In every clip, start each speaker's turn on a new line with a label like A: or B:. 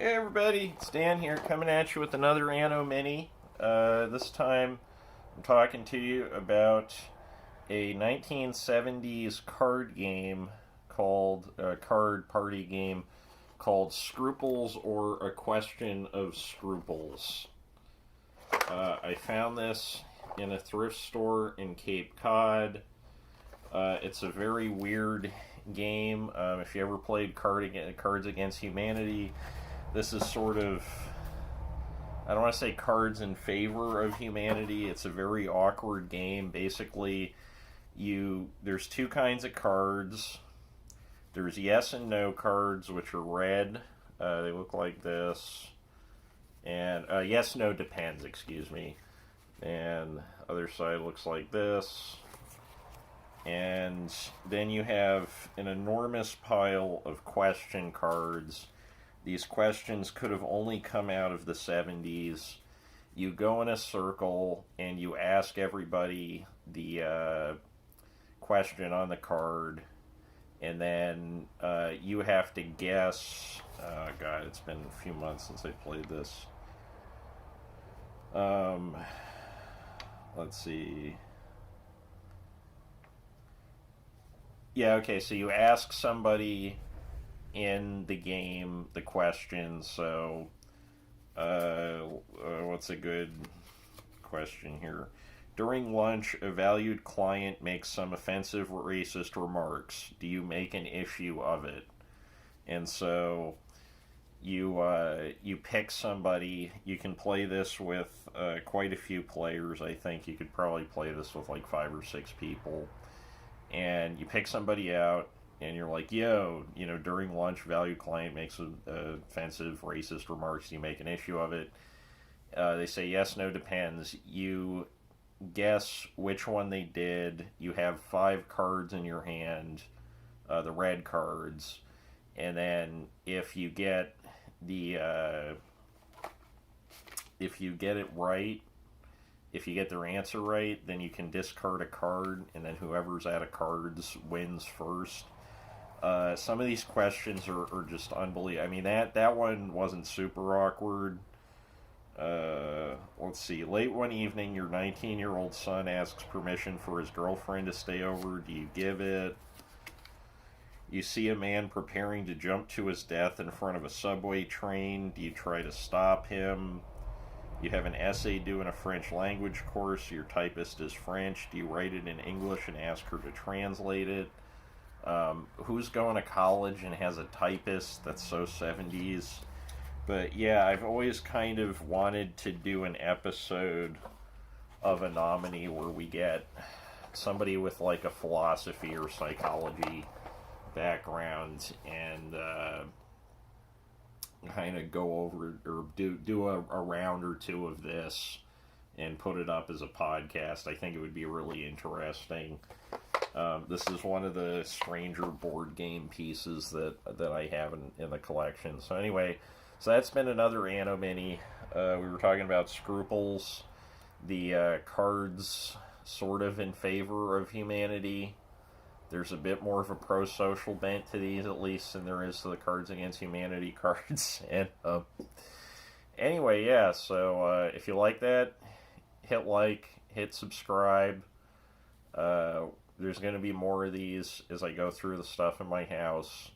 A: Hey everybody, it's Dan here coming at you with another Anomini. This time I'm talking to you about a 1970s card game card party game called Scruples, or A Question of Scruples. I found this in a thrift store in Cape Cod. It's a very weird game. If you ever played Cards Against Humanity, this is sort of, I don't want to say Cards in Favor of Humanity. It's a very awkward game. Basically, there's two kinds of cards. There's yes and no cards, which are red. They look like this. And yes, no, depends, excuse me. And other side looks like this. And then you have an enormous pile of question cards. These questions could have only come out of the 70s. You go in a circle and you ask everybody the question on the card, and then you have to guess. Oh God, it's been a few months since I played this. Let's see. Yeah, okay, so you ask somebody in the game the question. So what's a good question here? During lunch, a valued client makes some offensive or racist remarks. Do you make an issue of it? And so you pick somebody. You can play this with quite a few players. I think you could probably play this with like 5 or 6 people. And you pick somebody out, and you're like, yo, during lunch, valued client makes offensive, racist remarks. Do you make an issue of it? They say yes, no, depends. You guess which one they did. You have 5 cards in your hand, the red cards, and then if you get it right, if you get their answer right, then you can discard a card, and then whoever's out of cards wins first. Some of these questions are just unbelievable. I mean, that one wasn't super awkward. Let's see. Late one evening, your 19-year-old son asks permission for his girlfriend to stay over. Do you give it? You see a man preparing to jump to his death in front of a subway train. Do you try to stop him? You have an essay due in a French language course. Your typist is French. Do you write it in English and ask her to translate it? Who's going to college and has a typist? That's so 70s. But yeah, I've always kind of wanted to do an episode of Anomini where we get somebody with like a philosophy or psychology background and kind of go over or do a round or two of this and put it up as a podcast. I think it would be really interesting. This is one of the stranger board game pieces that I have in the collection. So anyway, so that's been another Anomini. We were talking about Scruples, the cards sort of in favor of humanity. There's a bit more of a pro-social bent to these, at least, than there is to the Cards Against Humanity cards. And anyway, yeah, so if you like that, hit like, hit subscribe. There's going to be more of these as I go through the stuff in my house.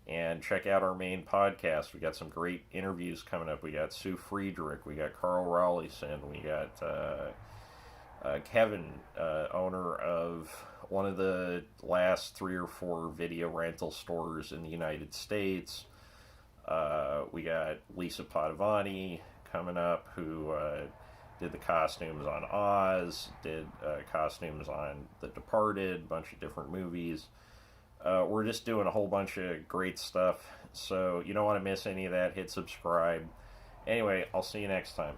A: And check out our main podcast. We got some great interviews coming up. We got Sue Friedrich. We got Carl Rawleyson. We got Kevin, owner of one of the last 3 or 4 video rental stores in the United States. We got Lisa Padovani coming up, who did the costumes on Oz, did costumes on The Departed, a bunch of different movies. We're just doing a whole bunch of great stuff, so you don't want to miss any of that. Hit subscribe. Anyway, I'll see you next time.